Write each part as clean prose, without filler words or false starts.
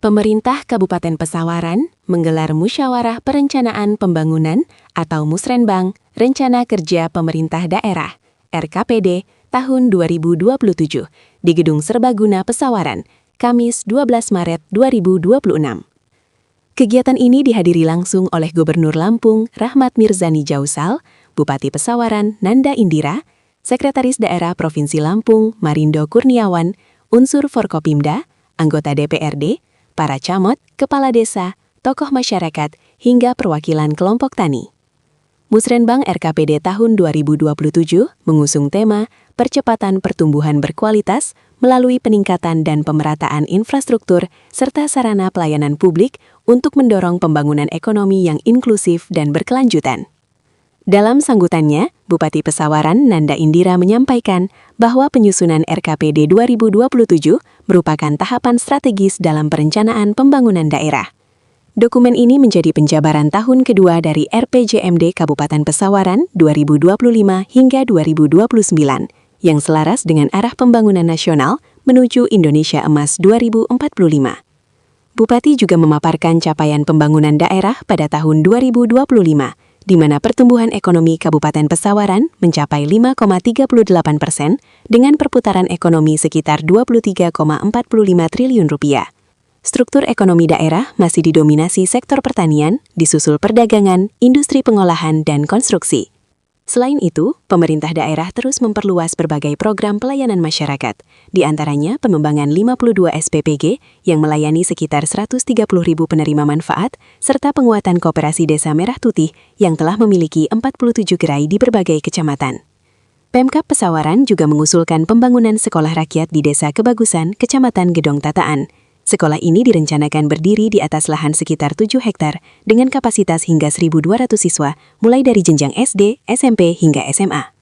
Pemerintah Kabupaten Pesawaran menggelar Musyawarah Perencanaan Pembangunan atau Musrenbang Rencana Kerja Pemerintah Daerah (RKPD) tahun 2027 di Gedung Serbaguna Pesawaran, Kamis 12 Maret 2026. Kegiatan ini dihadiri langsung oleh Gubernur Lampung Rahmat Mirzani Jausal, Bupati Pesawaran Nanda Indira, Sekretaris Daerah Provinsi Lampung Marindo Kurniawan, unsur Forkopimda, anggota DPRD, para camat, kepala desa, tokoh masyarakat, hingga perwakilan kelompok tani. Musrenbang RKPD tahun 2027 mengusung tema percepatan pertumbuhan berkualitas melalui peningkatan dan pemerataan infrastruktur serta sarana pelayanan publik untuk mendorong pembangunan ekonomi yang inklusif dan berkelanjutan. Dalam sambutannya, Bupati Pesawaran Nanda Indira menyampaikan bahwa penyusunan RKPD 2027 merupakan tahapan strategis dalam perencanaan pembangunan daerah. Dokumen ini menjadi penjabaran tahun kedua dari RPJMD Kabupaten Pesawaran 2025 hingga 2029, yang selaras dengan arah pembangunan nasional menuju Indonesia Emas 2045. Bupati juga memaparkan capaian pembangunan daerah pada tahun 2025, di mana pertumbuhan ekonomi Kabupaten Pesawaran mencapai 5,38% dengan perputaran ekonomi sekitar Rp23,45 triliun. Struktur ekonomi daerah masih didominasi sektor pertanian, disusul perdagangan, industri pengolahan, dan konstruksi. Selain itu, pemerintah daerah terus memperluas berbagai program pelayanan masyarakat, di antaranya pengembangan 52 SPPG yang melayani sekitar 130.000 penerima manfaat, serta penguatan Koperasi Desa Merah Putih yang telah memiliki 47 gerai di berbagai kecamatan. Pemkab Pesawaran juga mengusulkan pembangunan sekolah rakyat di Desa Kebagusan, Kecamatan Gedong Tataan. Sekolah ini direncanakan berdiri di atas lahan sekitar 7 hektar dengan kapasitas hingga 1.200 siswa, mulai dari jenjang SD, SMP, hingga SMA.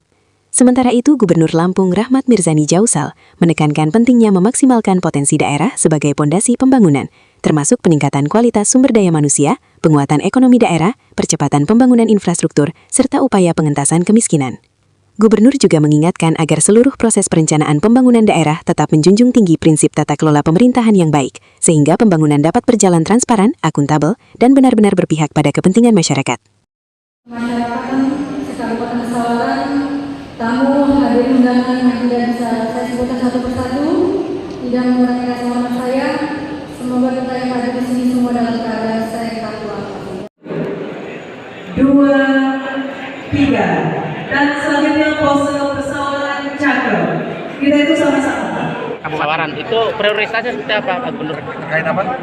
Sementara itu, Gubernur Lampung Rahmat Mirzani Jausal menekankan pentingnya memaksimalkan potensi daerah sebagai pondasi pembangunan, termasuk peningkatan kualitas sumber daya manusia, penguatan ekonomi daerah, percepatan pembangunan infrastruktur, serta upaya pengentasan kemiskinan. Gubernur juga mengingatkan agar seluruh proses perencanaan pembangunan daerah tetap menjunjung tinggi prinsip tata kelola pemerintahan yang baik, sehingga pembangunan dapat berjalan transparan, akuntabel, dan benar-benar berpihak pada kepentingan masyarakat. Masyarakat Kabupaten Pesawaran, tamu hadirin undangan yang tidak bisa saya sebutkan satu persatu, tidak mengurangi rasa hormat saya. Semoga kita yang hadir di sini semua dalam keadaan sehat walafiat. 2, 3. Dan selanjutnya pose Pesawaran Cakep. Kita itu sama-sama. Pesawaran itu prioritasnya seperti apa, Pak Gubernur? Terkait apa?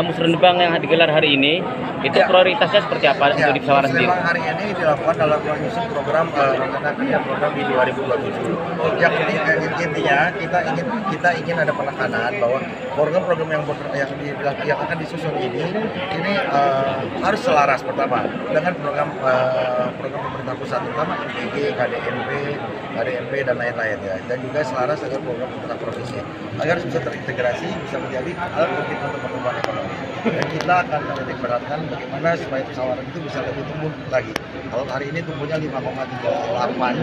Musrenbang yang digelar hari ini, itu prioritasnya seperti apa untuk di Pesawaran sendiri? Musrenbang hari ini dilakukan dalam menyusun program rencana kerja program di 2027. Yang intinya kita ingin ada penekanan bahwa program-program yang akan disusun ini harus selaras pertama dengan program pemerintah pusat, terutama MPG, KDNP dan lain-lain ya, dan juga selaras dengan program pemerintah provinsi agar bisa terintegrasi, bisa menjadi alat bukti untuk pertumbuhan ekonomi. Dan kita akan menitik beratkan bagaimana supaya Pesawaran itu bisa lebih tumbuh lagi. Kalau hari ini tumbuhnya 5,38,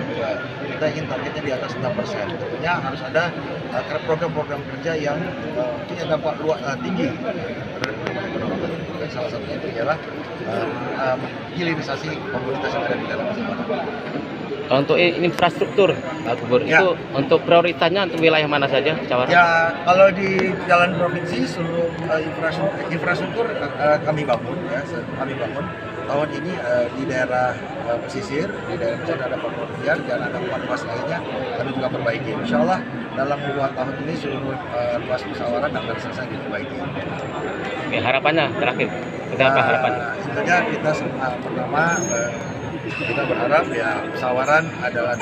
kita ingin targetnya di atas 6%. Tentunya harus ada program-program kerja yang punya dampak tinggi terhadap pertumbuhan ekonomi. Dan salah satunya itu ialah hilirisasi komunitas yang ada di dalam Pesawaran. Untuk infrastruktur, Pak Gubernur, itu untuk prioritasnya untuk wilayah mana saja, Pesawaran? Ya, kalau di jalan provinsi seluruh infrastruktur kami bangun, Tahun ini di daerah pesisir, di daerah pesisir ada Pemrovian dan ada 4 ruas lainnya kami juga perbaiki. Insya Allah dalam 2 tahun ini seluruh ruas Pesawaran akan selesai diperbaiki. Oke, harapannya terakhir, apa harapannya? Intinya kita pertama kita berharap ya Pesawaran adalah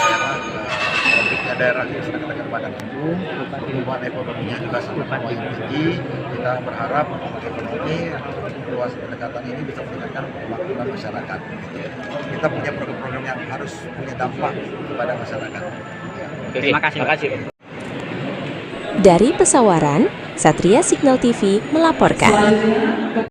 daerah yang sedang kita padat penduduk, pertumbuhan ekonominya juga sangat tinggi. Kita berharap ekonomi luas pendekatan ini bisa meningkatkan kemakmuran masyarakat. Kita punya program-program yang harus punya dampak kepada masyarakat. Terima kasih. Dari Pesawaran, Satria Signal TV melaporkan.